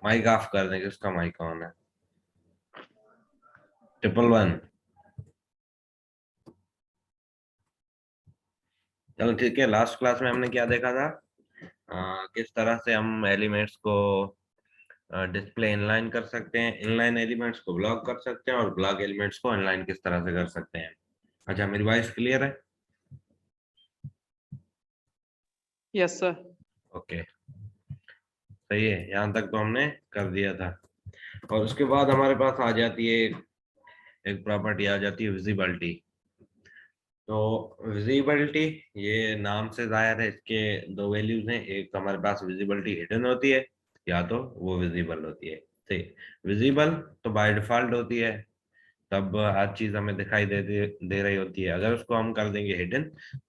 Mic off कर देंगे, उसका माइक ऑन है। 111। चलो ठीक है, लास्ट क्लास में हमने क्या देखा था? किस तरह से हम एलिमेंट्स को डिस्प्ले इनलाइन कर सकते हैं, इनलाइन एलिमेंट्स को ब्लॉक कर सकते हैं, और ब्लॉक एलिमेंट्स को इनलाइन किस तरह से कर सकते हैं। अच्छा, मेरी वॉइस क्लियर है? Yes sir. ओके, सही है, यहाँ तक तो हमने कर दिया था। और उसके बाद हमारे पास आ जाती है एक प्रॉपर्टी आ जाती है, विजिबिलिटी। तो विजिबिलिटी, ये नाम से जाहिर है, इसके दो वैल्यूज हैं। एक हमारे पास विजिबिलिटी हिडन होती है, या तो वो विजिबल होती है। ठीक, विजिबल तो बाय डिफॉल्ट होती है, तब हर चीज हमें दिखाई दे रही होती है। अगर उसको हम कर देंगे हिडन,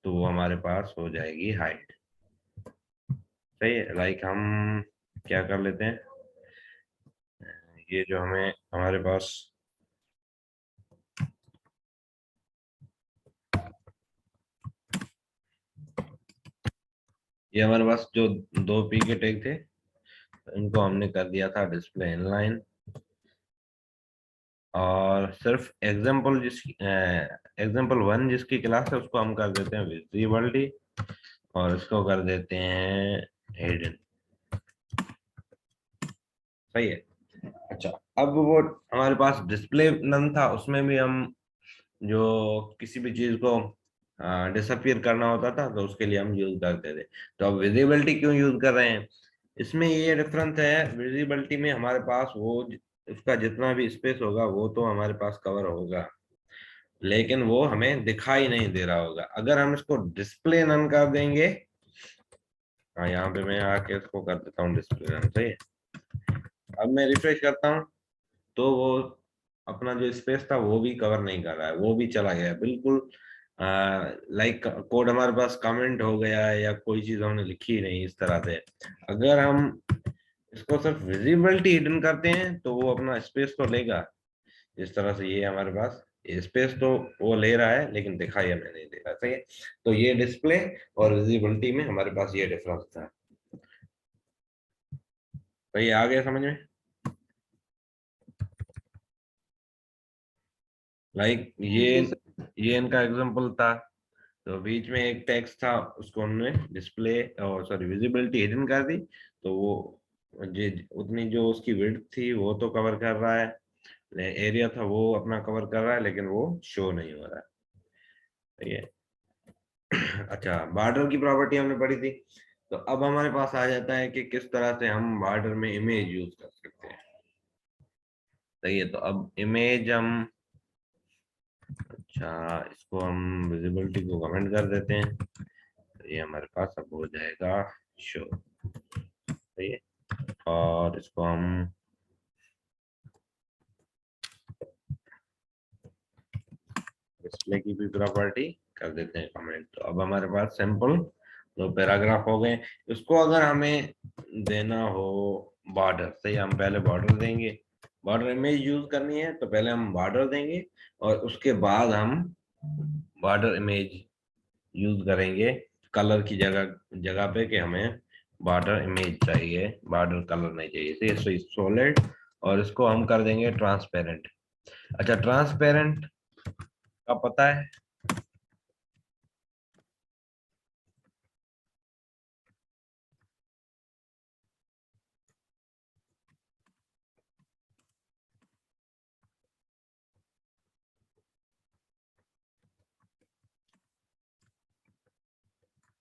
तो वो हमारे पास हो जाएगी हाइड। सही है, लाइक हम क्या कर लेते हैं, ये जो हमें हमारे पास ये हमारे पास जो दो पी के टैग थे, इनको हमने कर दिया था डिस्प्ले इनलाइन। और सिर्फ एग्जाम्पल एग्जाम्पल वन जिसकी क्लास है, उसको हम कर देते हैं विजिबिलिटी, और इसको कर देते हैं हिडन। सही है। अच्छा, अब वो हमारे पास डिस्प्ले नन था, उसमें भी हम जो किसी भी चीज को डिसअपियर करना होता था, तो उसके लिए हम यूज करते थे। तो अब विजिबिलिटी क्यों यूज कर रहे हैं? इसमें ये डिफरेंस है, विजिबिलिटी में हमारे पास वो उसका जितना भी स्पेस होगा वो तो हमारे पास कवर होगा, लेकिन वो हमें दिखाई नहीं दे रहा होगा। अगर हम इसको डिस्प्ले नन कर देंगे, हाँ यहाँ पे मैं आके इसको कर देता हूँ डिस्प्ले नन। सही है, अब मैं रिफ्रेश करता हूँ, तो वो अपना जो स्पेस था वो भी कवर नहीं कर रहा है, वो भी चला गया बिल्कुल। लाइक कोड हमारे पास कमेंट हो गया है, या कोई चीज हमने लिखी ही नहीं इस तरह से। अगर हम इसको सिर्फ विजिबिलिटी हिडन करते हैं, तो वो अपना स्पेस तो लेगा। इस तरह से ये हमारे पास स्पेस तो वो ले रहा है, लेकिन दिखाई हमें नहीं दे रहा। सही है, तो ये डिस्प्ले और विजिबिलिटी में हमारे पास ये डिफरेंस था। तो ये आ गया समझ में? लाइक जी सर। ये इनका एग्जांपल था। तो बीच में एक टेक्स्ट था, उसको हमने डिस्प्ले और सॉरी विजिबिलिटी हिडन कर दी, तो वो जे उतनी जो उसकी विड्थ थी वो तो कवर कर रहा है, एरिया था वो अपना कवर कर रहा है, लेकिन वो शो नहीं हो रहा है। सही है। अच्छा, बॉर्डर की प्रॉपर्टी हमने पढ़ी थी। तो अब हमारे पास आ जाता है कि किस तरह से हम बॉर्डर में इमेज यूज कर सकते हैं। सही है, तो अब इमेज हम, अच्छा इसको हम विजिबिलिटी को कमेंट कर देते हैं, तो ये हमारे पास अब हो जाएगा शो। सही है, और इसको हम डिस्प्ले की भी प्रॉपर्टी कर देते हैं कमेंट। तो अब हमारे पास सिंपल दो पैराग्राफ हो गए। इसको अगर हमें देना हो बॉर्डर, सही, हम पहले बॉर्डर देंगे। बॉर्डर इमेज यूज करनी है तो पहले हम बॉर्डर देंगे, और उसके बाद हम बॉर्डर इमेज यूज करेंगे कलर की जगह जगह पे, कि हमें बॉर्डर इमेज चाहिए, बॉर्डर कलर नहीं चाहिए। तो सॉलिड, और इसको हम कर देंगे ट्रांसपेरेंट। अच्छा, ट्रांसपेरेंट का पता है?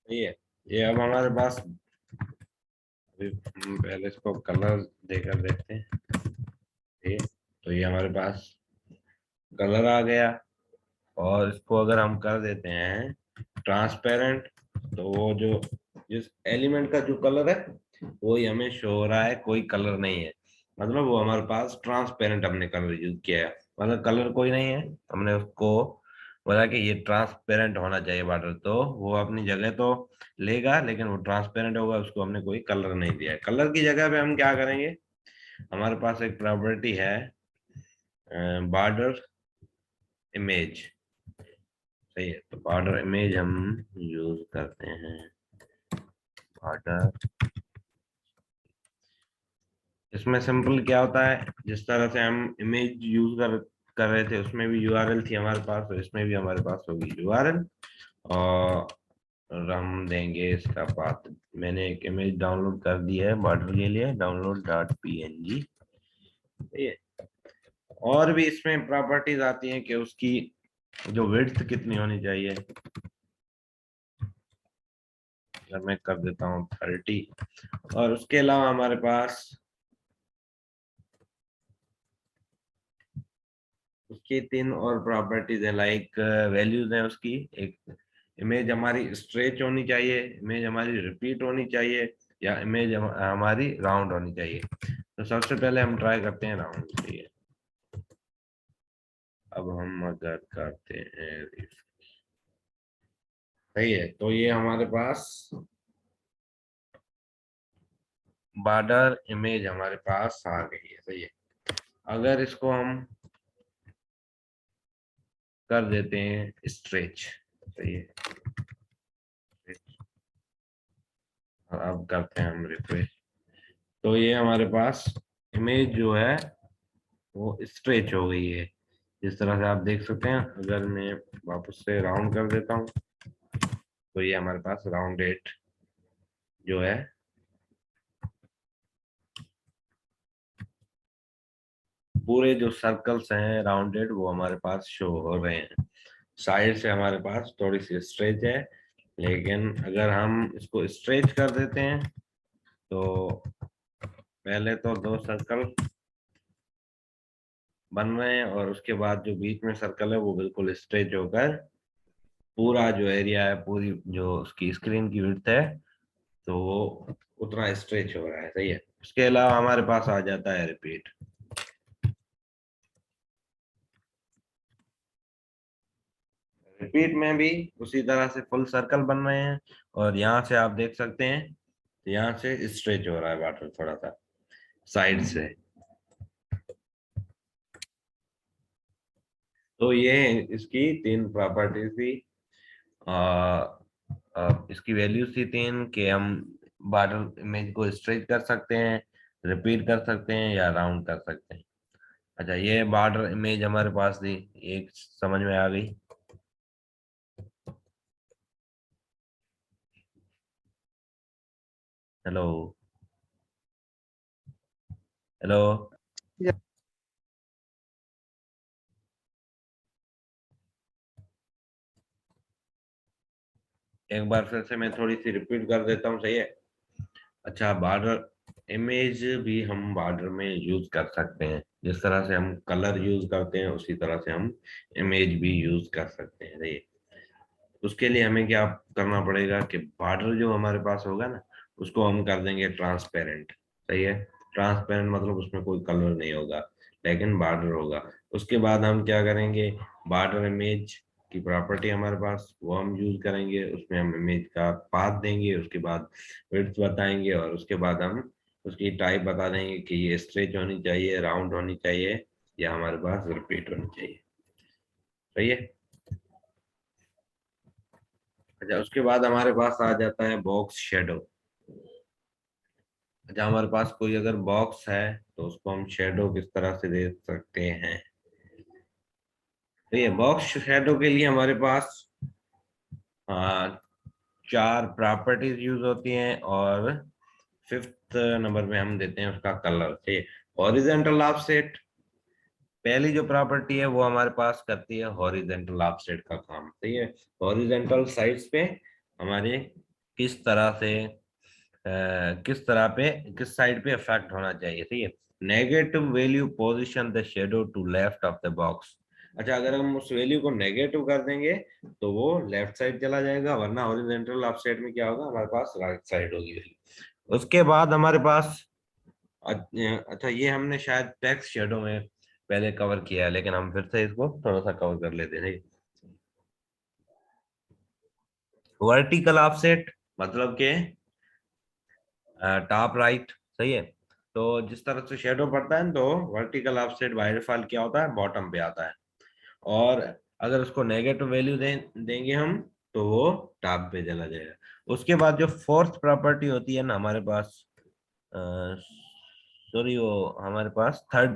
ये अब हमारे पास, अभी हम पहले इसको कलर देकर देखते हैं। ये तो ये हमारे पास कलर आ गया, और इसको अगर हम कर देते हैं ट्रांसपेरेंट, तो वो जो जिस एलिमेंट का जो कलर है वो ही हमें शो हो रहा है, कोई कलर नहीं है। मतलब वो हमारे पास ट्रांसपेरेंट हमने कलर यूज किया है, मतलब कलर कोई नहीं है। हमने उसको बोला कि ये ट्रांसपेरेंट होना चाहिए बॉर्डर, तो वो अपनी जगह तो लेगा, लेकिन वो ट्रांसपेरेंट होगा, उसको हमने कोई कलर नहीं दिया है। कलर की जगह पे हम क्या करेंगे, हमारे पास एक प्रॉपर्टी है बॉर्डर इमेज। सही है, तो बॉर्डर इमेज हम यूज करते हैं। बॉर्डर, इसमें सिंपल क्या होता है, जिस तरह से हम इमेज यूज कर रहे थे उसमें भी यूआरएल थी हमारे पास, तो इसमें भी हमारे पास होगी यूआरएल। और हम देंगे इसका पाथ। मैंने एक इमेज डाउनलोड कर दी है बॉर्डर के लिए, download.png। ठीक है। और भी इसमें प्रॉपर्टीज आती हैं कि उसकी जो विड्थ कितनी होनी चाहिए। अगर मैं कर देता हूँ 30। और उसके अलावा हमारे पास उसकी 3 और प्रॉपर्टीज है, लाइक वैल्यूज है उसकी। एक, इमेज हमारी स्ट्रेच होनी चाहिए, इमेज हमारी रिपीट होनी चाहिए, या इमेज हमारी राउंड होनी चाहिए। तो सबसे पहले हम ट्राई करते हैं राउंड चाहिए। अब हम अगर करते हैं, सही है, तो ये हमारे पास बॉर्डर इमेज हमारे पास आ गई है। सही है। अगर इसको हम कर देते हैं स्ट्रेच, सही है, और अब करते हैं हम रिफ्रेश, तो ये हमारे पास इमेज जो है वो स्ट्रेच हो गई है। जिस तरह से आप देख सकते हैं, अगर मैं वापस से राउंड कर देता हूँ तो ये हमारे पास राउंडेड जो है पूरे जो सर्कल्स हैं राउंडेड वो हमारे पास शो हो रहे हैं। साइड से हमारे पास थोड़ी सी स्ट्रेच है, लेकिन अगर हम इसको स्ट्रेच कर देते हैं तो पहले तो 2 सर्कल बन रहे हैं, और उसके बाद जो बीच में सर्कल है वो बिल्कुल स्ट्रेच होकर पूरा जो एरिया है, पूरी जो उसकी स्क्रीन की विड्थ है, तो वो उतना स्ट्रेच हो रहा है। सही है। उसके अलावा हमारे पास आ जाता है रिपीट। रिपीट में भी उसी तरह से फुल सर्कल बन रहे हैं, और यहाँ से आप देख सकते हैं, यहाँ से स्ट्रेच हो रहा है वाटर थोड़ा सा साइड से। तो ये इसकी 3 प्रॉपर्टीज थी। इसकी वैल्यूज थी 3, कि हम बॉर्डर इमेज को स्ट्रेच कर सकते हैं, रिपीट कर सकते हैं, या राउंड कर सकते हैं। अच्छा, ये बॉर्डर इमेज हमारे पास थी, एक समझ में आ गई। Hello, hello. Yeah. एक बार फिर से मैं थोड़ी सी रिपीट कर देता हूँ, सही है। अच्छा, बॉर्डर इमेज भी हम बॉर्डर में यूज कर सकते हैं। जिस तरह से हम कलर यूज करते हैं उसी तरह से हम इमेज भी यूज कर सकते हैं। सही है। उसके लिए हमें क्या करना पड़ेगा कि बॉर्डर जो हमारे पास होगा ना, उसको हम कर देंगे ट्रांसपेरेंट। सही है। ट्रांसपेरेंट मतलब उसमें कोई कलर नहीं होगा, लेकिन बॉर्डर होगा। उसके बाद हम क्या करेंगे, बॉर्डर इमेज की प्रॉपर्टी हमारे पास वो हम यूज करेंगे, उसमें हम इमेज का पाथ देंगे, उसके बाद विड्थ बताएंगे, और उसके बाद हम उसकी टाइप बता देंगे कि ये स्ट्रेच होनी चाहिए, राउंड होनी चाहिए, या हमारे पास रिपीट होनी चाहिए। सही है। अच्छा, उसके बाद हमारे पास आ जाता है बॉक्स शेडो। अच्छा, हमारे पास कोई अगर बॉक्स है तो उसको हम शेडो किस तरह से दे सकते हैं। तो ये बॉक्स शेडो के लिए हमारे पास आ, 4 प्रॉपर्टीज यूज होती हैं, और 5th नंबर में हम देते हैं उसका कलर। ठीक है। हॉरिजेंटल ऑफसेट पहली जो प्रॉपर्टी है वो हमारे पास करती है हॉरिजेंटल ऑफसेट का काम। ठीक है। हॉरिजेंटल साइड्स पे हमारे किस तरह से किस तरह पे किस साइड पे इफेक्ट होना चाहिए। ठीक है। Negative value position the shadow to left of the box. अच्छा, अगर हम उस वैल्यू को नेगेटिव कर देंगे तो वो लेफ्ट साइड चला जाएगा, वरना हॉरिजॉन्टल ऑफसेट में क्या होगा, हमारे पास राइट साइड होगी वैल्यू। उसके बाद हमारे पास अच्छा, ये हमने शायद टेक्स्ट शेडो में पहले कवर किया है, लेकिन हम फिर से इसको थोड़ा सा कवर कर लेते हैं। वर्टिकल ऑफसेट मतलब के टॉप राइट। सही है। तो जिस तरह से शेडो पड़ता है ना, तो वर्टिकल ऑफसेट बाय डिफॉल्ट क्या होता है, बॉटम पे आता है। और अगर उसको नेगेटिव वैल्यू देंगे हम, तो वो टॉप पे चला जाएगा। उसके बाद जो फोर्थ प्रॉपर्टी होती है ना हमारे पास, सॉरी, वो हमारे पास थर्ड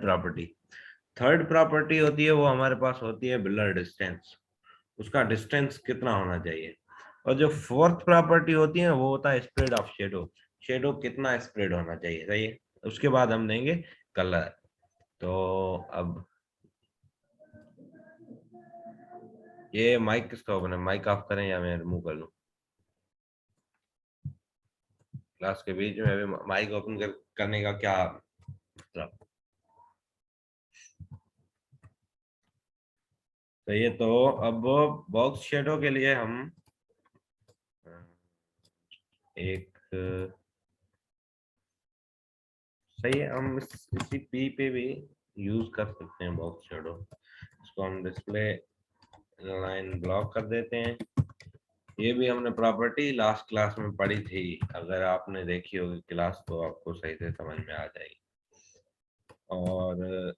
प्रॉपर्टी होती है, वो हमारे पास होती है बिलर डिस्टेंस, उसका डिस्टेंस कितना होना चाहिए। और जो फोर्थ प्रॉपर्टी होती है वो होता है स्प्रेड ऑफ शेडो, शेडो कितना स्प्रेड होना चाहिए, सही है। उसके बाद हम देंगे कलर। तो अब ये माइक किसका ओपन है, माइक ऑफ करें या मैं रिमूव कर लूं? क्लास के बीच में अभी माइक ओपन करने का क्या मतलब? तो ये तो अब बॉक्स शेडो के लिए हम एक सही है, हम इसी पी पे भी यूज कर सकते हैं बॉक्स शेडो। इसको हम डिस्प्ले लाइन ब्लॉक कर देते हैं। ये भी हमने प्रॉपर्टी लास्ट क्लास में पढ़ी थी, अगर आपने देखी होगी क्लास तो आपको सही से समझ में आ जाएगी। और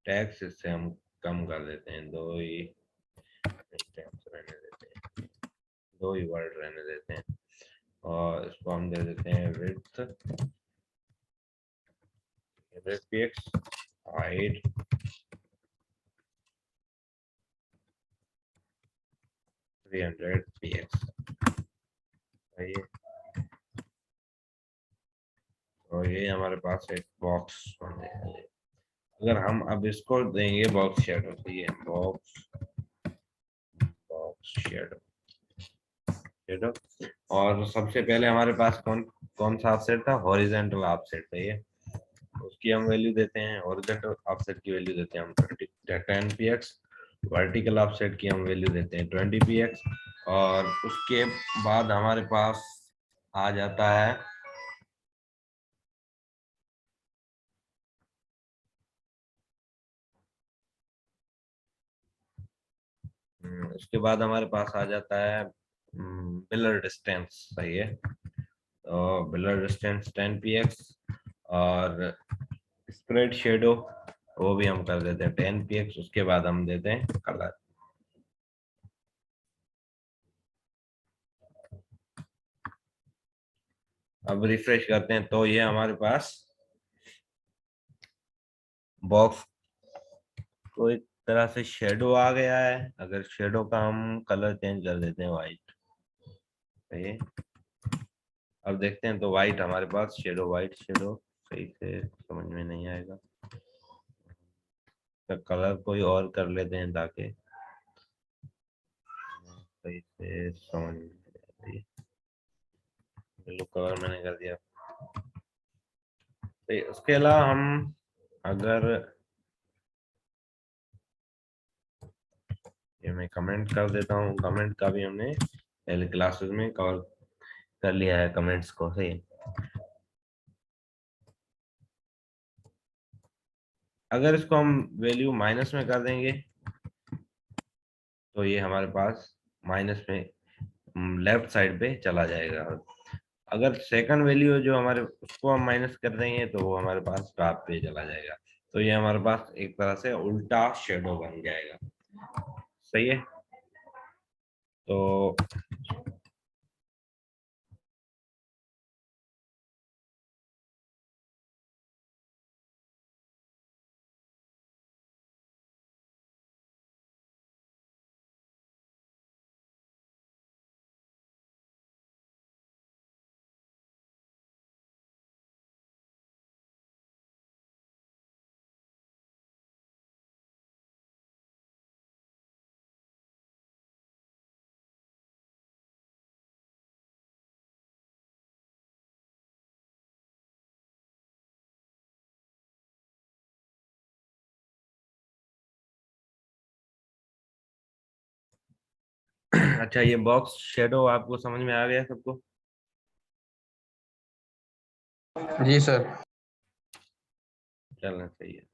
टैक्स इससे हम कम कर देते हैं, दो ही टैक्स रहने देते हैं, दो ही वर्ड रहने देते हैं। और इसको हम दे देते हैं विड्थ px, हाइट 300 px। सही है। और ये हमारे पास एक बॉक्स बन जाएगा। अगर हम अब इसको देंगे बॉक्स शेडो, तो ये बॉक्स बॉक्स शेडो शेडो। और सबसे पहले हमारे पास कौन कौन सा ऑफसेट था, हॉरिजॉन्टल ऑफसेट, सही है। उसकी हम वैल्यू देते हैं, हॉरिजॉन्टल ऑफसेट की वैल्यू देते हैं हम 10 px, वर्टिकल ऑफसेट की हम वैल्यू देते हैं 20 px। और उसके बाद हमारे पास आ जाता है उसके बाद हमारे पास आ जाता है बिलर डिस्टेंस, सही है। तो बिलर डिस्टेंस 10 px। और स्प्रेड शेडो वो भी हम कर देते हैं 10 px। उसके बाद हम देते हैं कलर। अब रिफ्रेश करते हैं तो ये हमारे पास बॉक्स को एक तरह से शेडो आ गया है। अगर शेडो का हम कलर चेंज कर देते हैं वाइट, सही है। अब देखते हैं तो वाइट हमारे पास शेडो, वाइट शेडो सही से समझ में नहीं आएगा, तो कलर कोई और कर लेते हैं ताकि सही से समझ में आए। ब्लू कलर मैंने कर दिया। तो उसके अलावा हम अगर ये मैं कमेंट कर देता हूँ, कमेंट का भी हमने पहले क्लासेस में कवर कर लिया है कमेंट्स को, सही है। अगर इसको हम वैल्यू माइनस में कर देंगे तो ये हमारे पास माइनस में लेफ्ट साइड पे चला जाएगा। अगर सेकंड वैल्यू जो हमारे उसको हम माइनस कर देंगे तो वो हमारे पास टॉप पे चला जाएगा। तो ये हमारे पास एक तरह से उल्टा शेडो बन जाएगा, सही है। तो अच्छा, ये बॉक्स शेडो आपको समझ में आ गया सबको? जी सर। चलना सही है।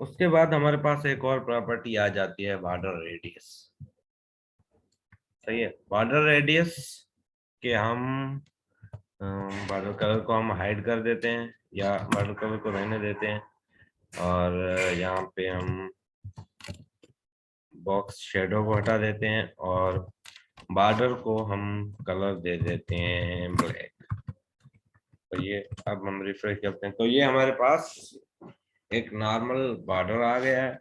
उसके बाद हमारे पास एक और प्रॉपर्टी आ जाती है, बॉर्डर रेडियस, सही है। बॉर्डर रेडियस के हम बॉर्डर कलर को हम हाइड कर देते हैं या बॉर्डर कलर को रहने देते हैं। और यहाँ पे हम बॉक्स शेडो को हटा देते हैं और बॉर्डर को हम कलर दे देते हैं ब्लैक। तो ये अब हम रिफ्रेश करते हैं तो ये हमारे पास एक नॉर्मल बॉर्डर आ गया है।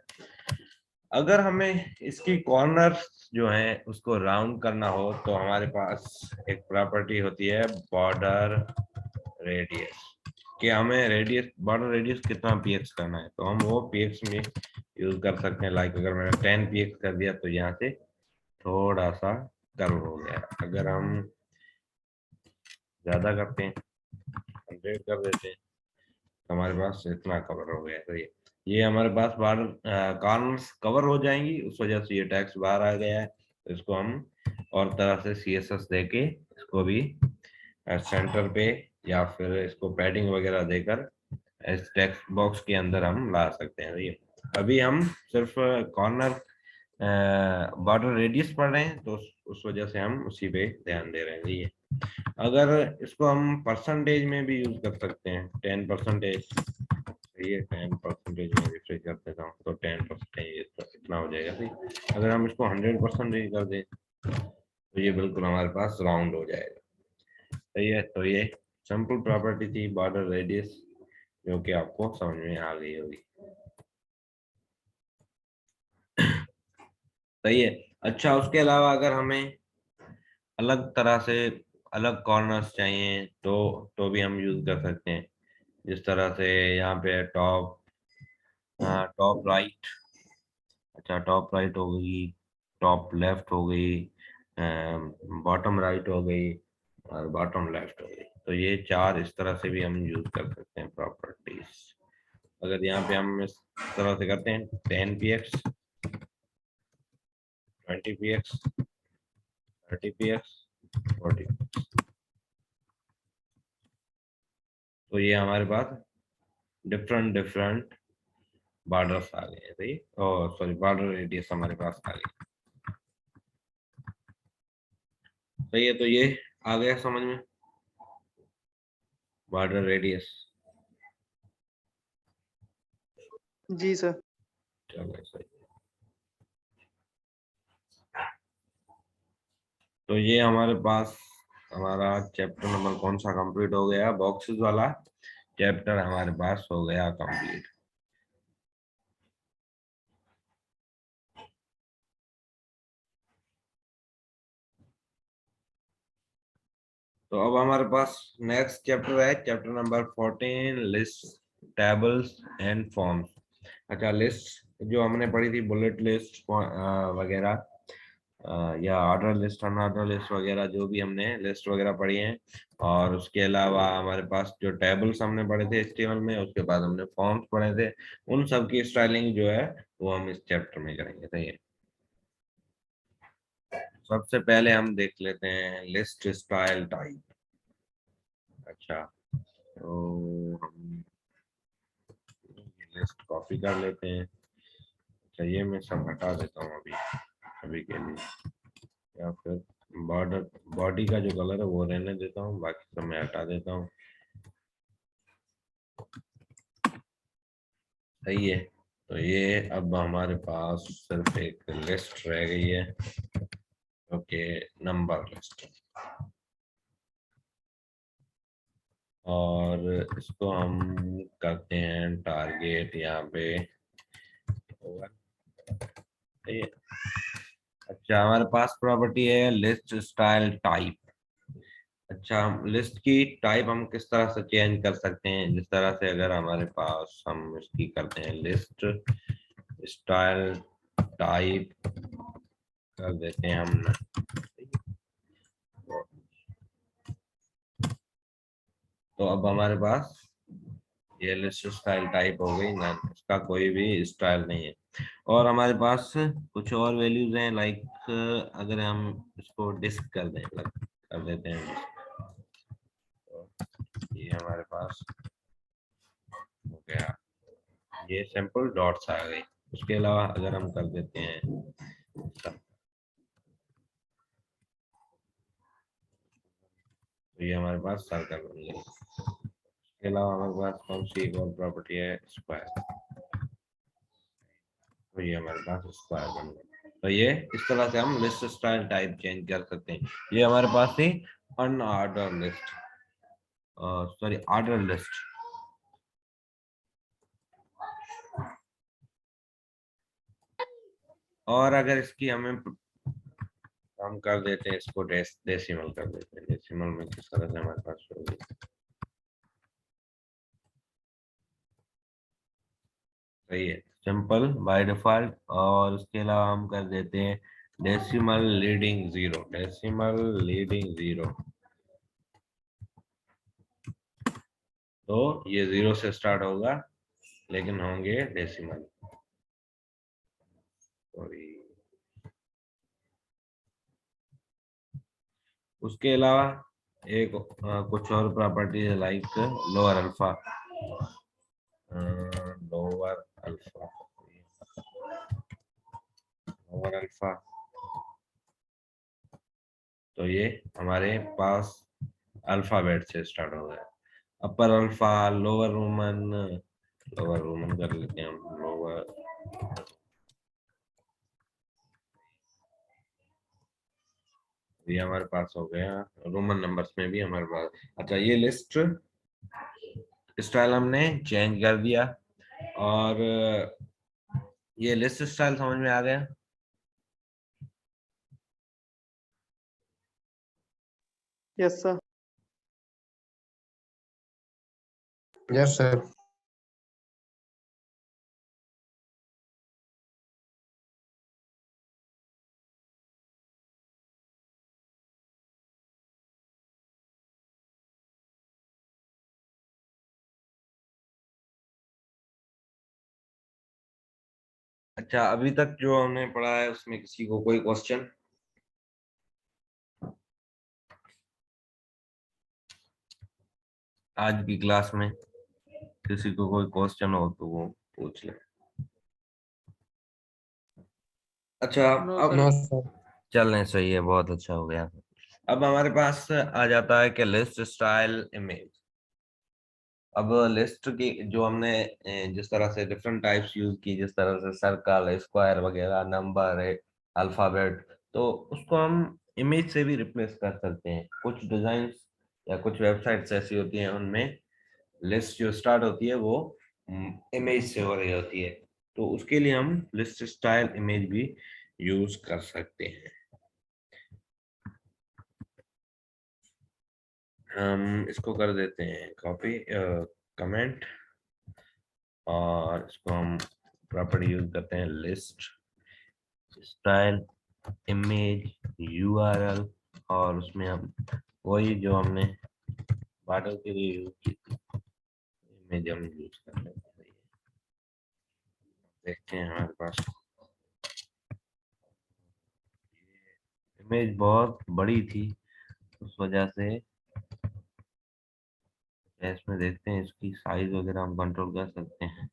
अगर हमें इसकी कॉर्नर जो है उसको राउंड करना हो तो हमारे पास एक प्रॉपर्टी होती है बॉर्डर रेडियस, कि हमें रेडियस बॉर्डर रेडियस कितना पीएक्स करना है, तो हम वो पीएक्स में यूज कर सकते हैं। लाइक अगर मैंने 10 पीएक्स कर दिया तो यहाँ से थोड़ा सा कर्व हो गया। अगर हम ज्यादा करते हैं 100 कर देते हैं तो हमारे पास इतना कवर हो गया। तो ये हमारे पास बॉर्डर कॉर्नर्स कवर हो जाएंगी, उस वजह से ये टैक्स बाहर आ गया है। तो इसको हम और तरह से CSS देके इसको भी सेंटर पे या फिर इसको पैडिंग वगैरह देकर इस टेक्स्ट बॉक्स के अंदर हम ला सकते हैं। ये अभी हम सिर्फ कॉर्नर बॉर्डर रेडियस पढ़ रहे हैं तो उस वजह से हम उसी पे ध्यान दे रहे हैं। ये अगर इसको हम परसेंटेज में भी यूज कर सकते हैं, 10%, ये 10% में रिफ्रेश कर देता हूँ तो 10% तो इतना हो जाएगा। ठीक, अगर हम इसको 100% कर दें तो ये बिल्कुल हमारे पास राउंड हो जाएगा। सही है, तो ये सिंपल प्रॉपर्टी थी बॉर्डर रेडियस, जो कि आपको समझ में आ गई होगी। सही है। अच्छा, उसके अलावा अगर हमें अलग तरह से अलग कॉर्नर्स चाहिए तो भी हम यूज कर सकते हैं। जिस तरह से यहाँ पे टॉप टॉप राइट, अच्छा टॉप राइट हो गई, टॉप लेफ्ट हो गई, बॉटम राइट हो गई और बॉटम लेफ्ट हो गई। तो ये चार इस तरह से भी हम यूज कर सकते हैं प्रॉपर्टीज। अगर यहाँ पे हम इस तरह से करते हैं 10px, 20px, 30px, 40px, तो ये हमारे पास डिफरेंट डिफरेंट बॉर्डर्स आ गए। सही, और सॉरी बॉर्डर रेडियस हमारे पास आ गई। सही है, तो ये आ गया समझ में बॉर्डर रेडियस। जी सर। चलो सही। तो ये हमारे पास हमारा चैप्टर नंबर कौन सा कंप्लीट हो गया, बॉक्सेस वाला चैप्टर हमारे पास हो गया कंप्लीट। तो अब हमारे पास नेक्स्ट चैप्टर है chapter number 14, list tables and forms. अच्छा, लिस्ट जो हमने पढ़ी थी बुलेट लिस्ट वगैरह या ऑर्डर लिस्ट, अनऑर्डर लिस्ट वगैरह, जो भी हमने लिस्ट वगैरह पढ़ी हैं। और उसके अलावा हमारे पास जो टेबल्स हमने पढ़े थे HTML में, उसके बाद हमने फॉर्म्स पढ़े थे। उन सब की स्टाइलिंग जो है वो हम इस चैप्टर में करेंगे। सही है। सबसे पहले हम देख लेते हैं लिस्ट स्टाइल टाइप। अच्छा, तो हम लिस्ट कॉपी कर लेते हैं। अच्छा, ये मैं सब हटा देता हूँ अभी अभी के लिए, या फिर बॉर्डर बॉडी का जो कलर है वो रहने देता हूँ, बाकी सब मैं हटा देता हूँ। सही है, तो ये अब हमारे पास सिर्फ एक लिस्ट रह गई है। ओके, नंबर लिस्ट, और इसको हम करते हैं टारगेट यहाँ पे। सही है। अच्छा, हमारे पास प्रॉपर्टी है लिस्ट स्टाइल टाइप। अच्छा, हम लिस्ट की टाइप हम किस तरह से चेंज कर सकते हैं, जिस तरह से अगर हमारे पास हम इसकी करते हैं लिस्ट स्टाइल टाइप कर देते हैं हम। तो अब हमारे पास ये लिस्ट स्टाइल टाइप हो गई ना, इसका कोई भी स्टाइल नहीं है। और हमारे पास कुछ और वैल्यूज हैं, लाइक अगर हम इसको डिस्क कर दें, कर देते हैं तो ये हमारे पास हो गया, ये सिंपल डॉट्स आ गए। उसके अलावा अगर हम कर देते हैं तो ये हमारे पास सर्कल बन गया। इसके अलावा हमारे पास कौन सी एक और प्रॉपर्टी है, स्क्वायर, तो ये हमारे पास स्क्वायर बन गया। तो ये इस तरह से हम लिस्ट स्टाइल टाइप चेंज कर सकते हैं। ये हमारे पास थी unordered list, sorry order list. और अगर इसकी हम कर देते हैं इसको डेसिमल कर देते हैं। डेसिमल में किस तरह से हमारे पास होगी, सही है, सिंपल बाय डिफॉल्ट। और उसके अलावा हम कर देते हैं decimal leading zero, decimal leading zero. तो ये जीरो से स्टार्ट होगा लेकिन होंगे डेसिमल, सॉरी। उसके अलावा एक कुछ और property like lower alpha, lower alpha, lower alpha. तो ये हमारे पास अल्फाबेट से स्टार्ट हो गया। Upper alpha, lower Roman, lower Roman कर लेते हैं हम, लोअर। ये हमारे पास हो गया रोमन नंबर्स में भी हमारे पास। अच्छा, ये लिस्ट स्टाइल हमने चेंज कर दिया। और ये लिस्ट स्टाइल समझ में आ गया। Yes sir. Yes sir. अच्छा, अभी तक जो हमने पढ़ा है उसमें किसी को कोई क्वेश्चन? आज की क्लास में किसी को कोई क्वेश्चन हो तो वो पूछ ले। अच्छा, नो अब नो सर। सर। चलने सही है, बहुत अच्छा हो गया। अब हमारे पास आ जाता है कि लिस्ट स्टाइल इमेज। अब लिस्ट की जो हमने जिस तरह से डिफरेंट टाइप्स यूज की, जिस तरह से सर्कल, स्क्वायर वगैरह, नंबर है, अल्फाबेट, तो उसको हम इमेज से भी रिप्लेस कर सकते हैं। कुछ डिजाइन्स या कुछ वेबसाइट्स ऐसी होती हैं उनमें लिस्ट जो स्टार्ट होती है वो इमेज से हो रही होती है, तो उसके लिए हम लिस्ट स्टाइल इमेज भी यूज कर सकते हैं। हम इसको कर देते हैं कॉपी, कमेंट, और इसको हम प्रॉपर्टी यूज करते हैं लिस्ट स्टाइल इमेज यूआरएल, और उसमें हम वही जो हमने बाटल के लिए यूज की थी इमेज हम यूज कर लेते हैं। देखते हैं हमारे पास इमेज बहुत बड़ी थी, उस वजह से इसमें देखते हैं इसकी साइज वगैरह हम कंट्रोल कर सकते हैं।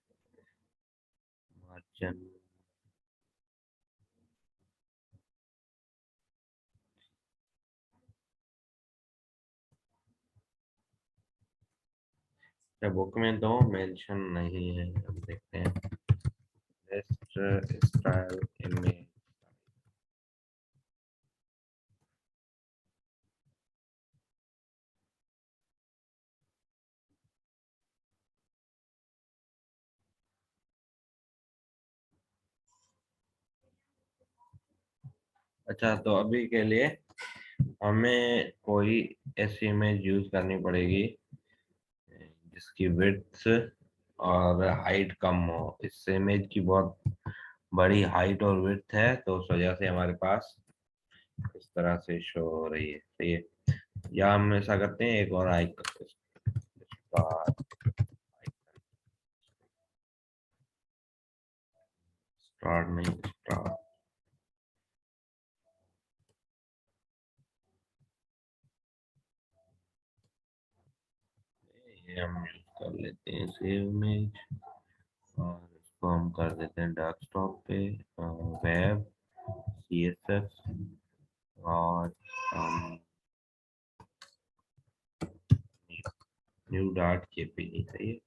मार्जिन, बुक में तो मेंशन नहीं है, हम देखते हैं लिस्ट स्टाइल इमेज। अच्छा, तो अभी के लिए हमें कोई ऐसी इमेज यूज करनी पड़ेगी जिसकी विड्थ और हाइट कम हो। इस इमेज की बहुत बड़ी हाइट और विड्थ है, तो उस वजह से हमारे पास इस तरह से शो हो रही है, सही है। या हम ऐसा करते हैं, एक और आइकन, स्टार नहीं, स्टार, ये हम यूज कर लेते हैं सेव इमेज, और इसको हम कर देते हैं डेस्कटॉप पे, वेब, सीएसएस, और न्यू डॉट जेपीजी, सही है।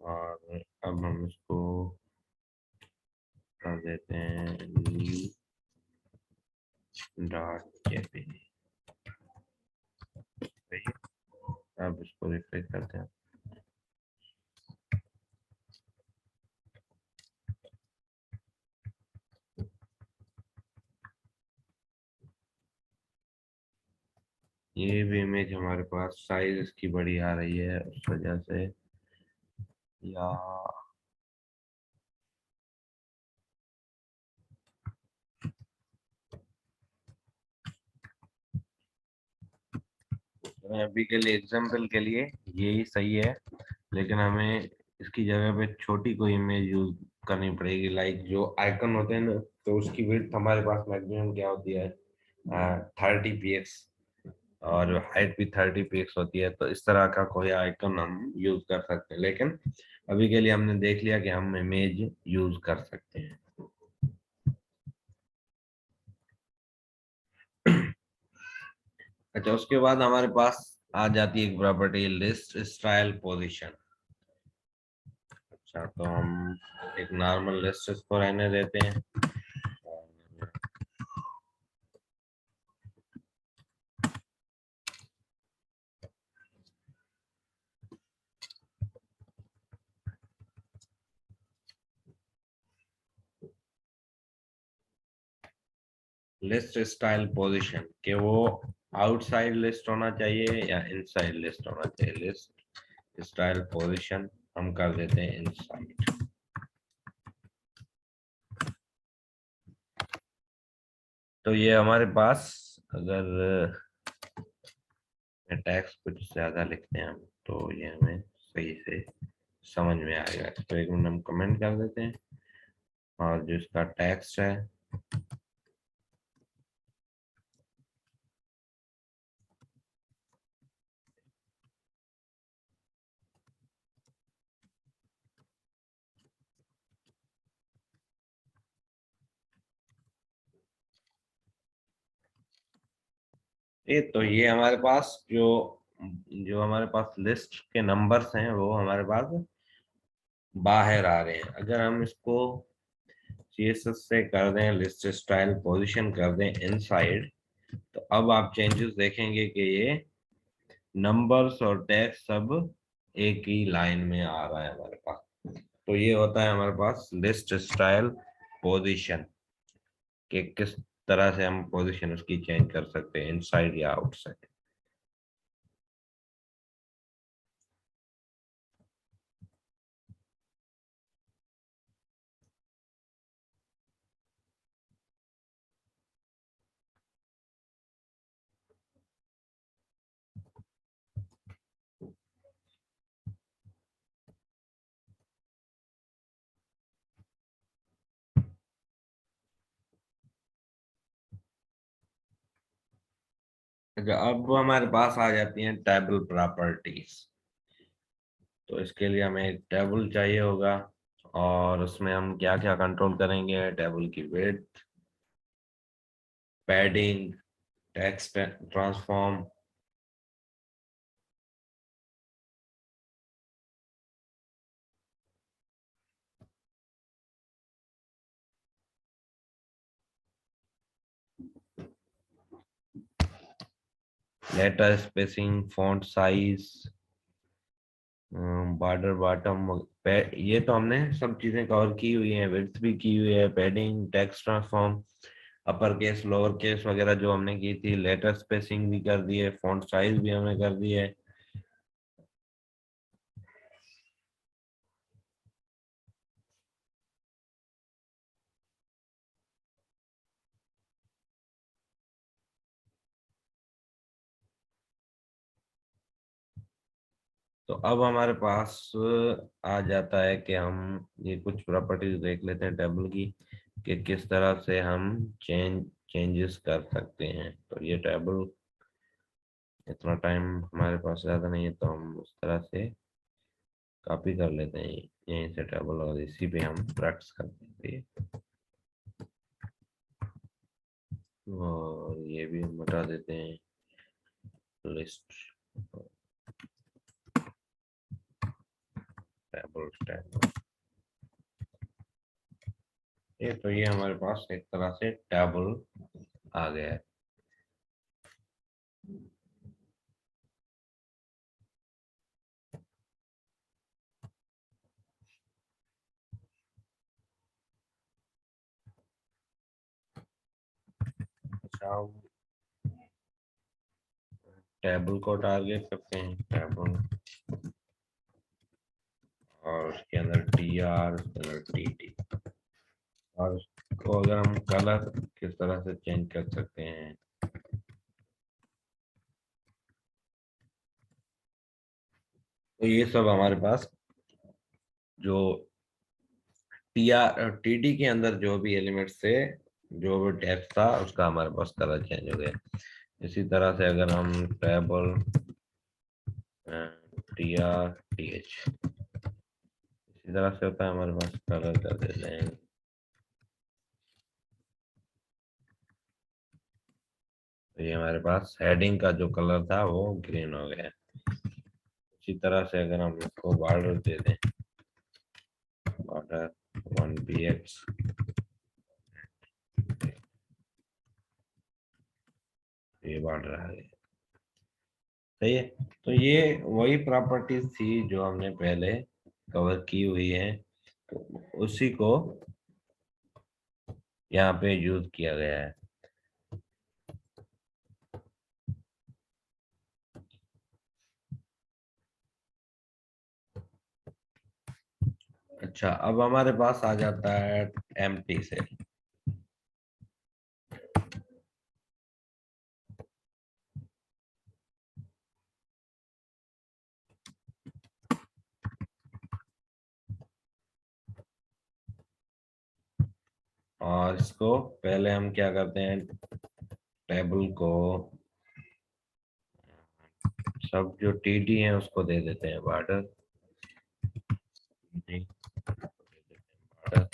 और अब हम इसको कर देते हैं .jpg। अब इसको रिफ्रेश करते हैं। ये भी इमेज हमारे पास साइज इसकी बड़ी आ रही है उस वजह से, या अभी के लिए एग्जांपल के लिए यही सही है, लेकिन हमें इसकी जगह पे छोटी कोई इमेज यूज करनी पड़ेगी। लाइक जो आइकन होते हैं ना, तो उसकी विड्थ हमारे पास मैक्सिमम क्या होती है, 30 px, और हाइट भी 30 px होती है। तो इस तरह का कोई आइकन हम यूज कर सकते हैं, लेकिन अभी के लिए हमने देख लिया कि हम इमेज यूज कर सकते हैं। अच्छा, उसके बाद हमारे पास आ जाती है एक प्रॉपर्टी लिस्ट स्टाइल पोजीशन। अच्छा, तो हम एक नॉर्मल लिस्ट इसको रहने देते हैं। लिस्ट स्टाइल पोजीशन के वो आउटसाइड लिस्ट होना चाहिए या इनसाइड लिस्ट होना चाहिए। लिस्ट स्टाइल पोजीशन हम कर देते हैं इनसाइड। तो ये हमारे पास, अगर टैक्स कुछ ज्यादा लिखते हैं हम, तो ये हमें सही से समझ में आएगा। तो एक मिनट हम कमेंट कर देते हैं, और जो इसका टैक्स है ये हमारे पास जो जो हमारे पास लिस्ट के नंबर्स हैं वो हमारे पास बाहर आ रहे हैं। अगर हम इसको CSS से कर दें, लिस्ट स्टाइल पोजीशन कर दें इनसाइड, तो अब आप चेंजेस देखेंगे कि ये नंबर्स और टैक्स सब एक ही लाइन में आ रहा है हमारे पास। तो ये होता है हमारे पास लिस्ट स्टाइल पोजीशन, कि किस तरह से हम पोजीशन उसकी चेंज कर सकते हैं, इनसाइड या आउटसाइड। अब हमारे पास आ जाती हैं टेबल प्रॉपर्टीज। तो इसके लिए हमें एक टेबल चाहिए होगा, और उसमें हम क्या क्या कंट्रोल करेंगे। टेबल की width, padding, text transform, letter spacing, font size, border, bottom, ये तो हमने सब चीजें कवर की हुई हैं। विड्थ भी की हुई है, padding, text transform, upper case lower case वगैरह जो हमने की थी। लेटर स्पेसिंग भी कर दी है, फॉन्ट साइज भी हमने कर दी है। तो अब हमारे पास आ जाता है कि हम ये कुछ प्रॉपर्टीज देख लेते हैं टेबल की, कि किस तरह से हम चेंजेस कर सकते हैं। तो ये टेबल, इतना टाइम हमारे पास ज़्यादा नहीं है, तो हम उस तरह से कॉपी कर लेते हैं यहीं से टेबल, और इसी पे हम प्रैक्टिस कर देते हैं। और ये भी हम हटा देते हैं लिस्ट टेबल टेबल। ये तो ये हमारे पास एक तरह से टेबल आ गया है। अच्छा, टेबल को टारगेट करते हैं, टेबल, और उसके अंदर टी आर, उसके अंदर टी टी, और उसको अगर हम कलर किस तरह से चेंज कर सकते हैं, तो ये सब हमारे पास जो टी आर टी टी के अंदर जो भी एलिमेंट्स थे, जो भी टेक्स्ट था, उसका हमारे पास कलर चेंज हो गया। इसी तरह से अगर हम table T R T H, इसी तरह से होता है, हमारे पास कलर कर देते हैं। तो ये हमारे पास हेडिंग का जो कलर था वो ग्रीन हो गया। इसी तरह से अगर हम इसको बॉर्डर दे दें, बॉर्डर 1px, ये बॉर्डर आ गया। सही है। तो ये वही प्रॉपर्टीज थी जो हमने पहले कवर की हुई है, तो उसी को यहाँ पे यूज किया गया है। अच्छा, अब हमारे पास आ जाता है एम्प्टी सेल। और इसको पहले हम क्या करते हैं, टेबल को सब जो टीडी है उसको दे देते हैं बॉर्डर।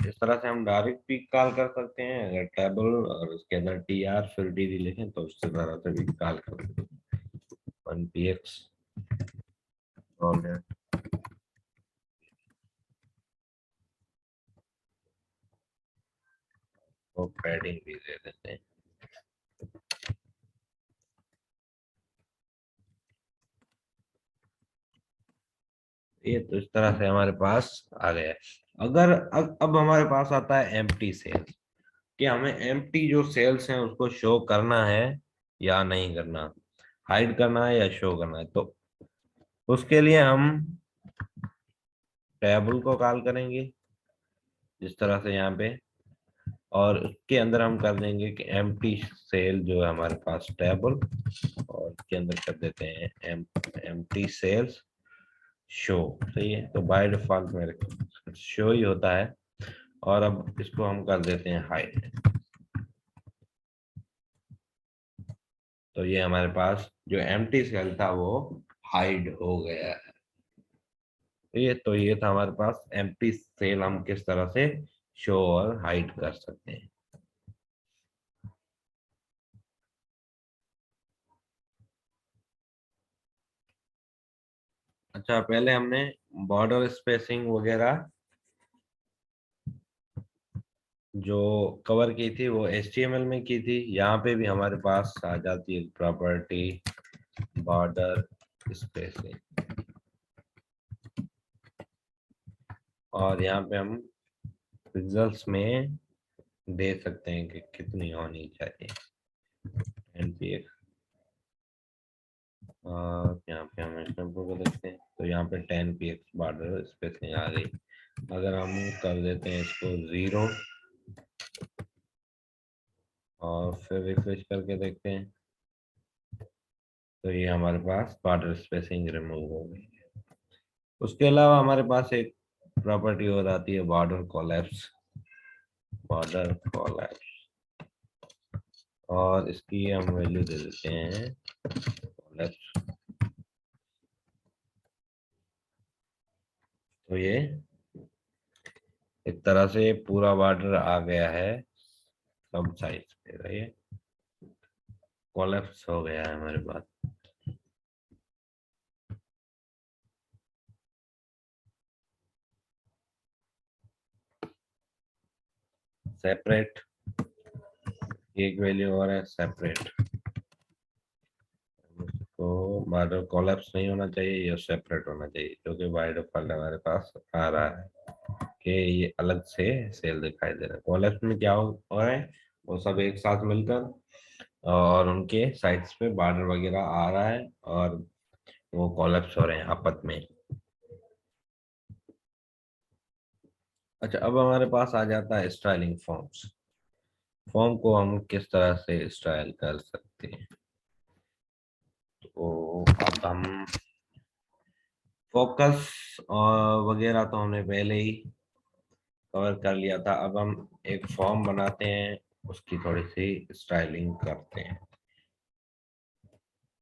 इस तरह से हम डायरेक्ट भी कॉल कर सकते हैं, अगर टेबल और उसके अंदर टी आर फिर डी लिखें तो उस तरह से भी कॉल कर सकते हैं। 1px और वो पैडिंग भी दे देते हैं। ये तो इस तरह से हमारे पास आ गया है। अगर अब हमारे पास आता है एम्प्टी सेल, कि हमें एम्प्टी जो सेल्स हैं उसको शो करना है या नहीं करना, हाइड करना है या शो करना है। तो उसके लिए हम टेबल को कॉल करेंगे जिस तरह से यहाँ पे, और उसके अंदर हम कर देंगे कि एम्प्टी सेल जो है हमारे पास टेबल, और उसके अंदर कर देते हैं एम्प्टी सेल्स शो। सही है। तो बाय डिफॉल्ट मेरे शो ही होता है, और अब इसको हम कर देते हैं हाइड। तो ये हमारे पास जो एम्प्टी सेल था वो हाइड हो गया है। तो ये था हमारे पास एम्प्टी सेल, हम किस तरह से शो और हाइड कर सकते हैं। अच्छा, पहले हमने बॉर्डर स्पेसिंग वगैरह जो कवर की थी वो HTML में की थी। यहाँ पे भी हमारे पास आ जाती है प्रॉपर्टी बॉर्डर स्पेसिंग, और यहाँ पे हम पिक्सेल्स में दे सकते हैं कि कितनी होनी चाहिए, NPX। और यहाँ पे हम एग्जाम्पल को देखते हैं, तो यहाँ पे 10px बॉर्डर स्पेसिंग आ गई। अगर हम कर देते हैं इसको 0 और फिर रिफ्रेश करके देखते हैं, तो ये हमारे पास बॉर्डर स्पेसिंग रिमूव हो गई। उसके अलावा हमारे पास एक प्रॉपर्टी और आती है बॉर्डर कोलैप्स, बॉर्डर कोलैप्स, और इसकी हम वैल्यू दे देते हैं कोलैप्स। तो ये एक तरह से पूरा बॉर्डर आ गया है सब साइज पे, रही है, कोलैप्स हो गया है हमारे पास। सेपरेट, एक वैल्यू और है सेपरेट, तो हमारा कोलैप्स नहीं होना चाहिए, ये सेपरेट होना चाहिए, क्योंकि बाय डिफॉल्ट हमारे पास आ रहा है कि ये अलग से सेल दिखाई दे रहा है। कोलैप्स में क्या हो रहा है, वो सब एक साथ मिलकर और उनके साइड्स पे बॉर्डर वगैरह आ रहा है और वो कोलैप्स हो रहे हैं आपस में। अच्छा, अब हमारे पास आ जाता है स्टाइलिंग फॉर्म्स। फॉर्म को हम किस तरह से स्टाइल कर सकते हैं, तो अब हम फोकस और वगैरह तो हमने पहले ही कवर कर लिया था। अब हम एक फॉर्म बनाते हैं, उसकी थोड़ी सी स्टाइलिंग करते हैं।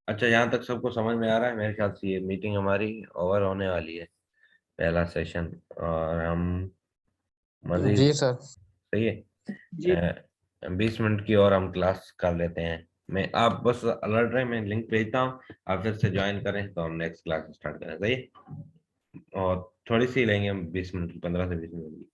अच्छा, यहाँ तक सबको समझ में आ रहा है? मेरे ख्याल से ये मीटिंग हमारी ओवर होने वाली है, पहला सेशन, और हम मजीद, जी सर। सही जी है, 20 मिनट की और हम क्लास कर लेते हैं। मैं, आप बस अलर्ट रहे, मैं लिंक भेजता हूँ, आप फिर से ज्वाइन करें तो हम नेक्स्ट क्लास स्टार्ट करें, सही है? और थोड़ी सी लेंगे हम, 20 मिनट की, 15 से 20 मिनट की।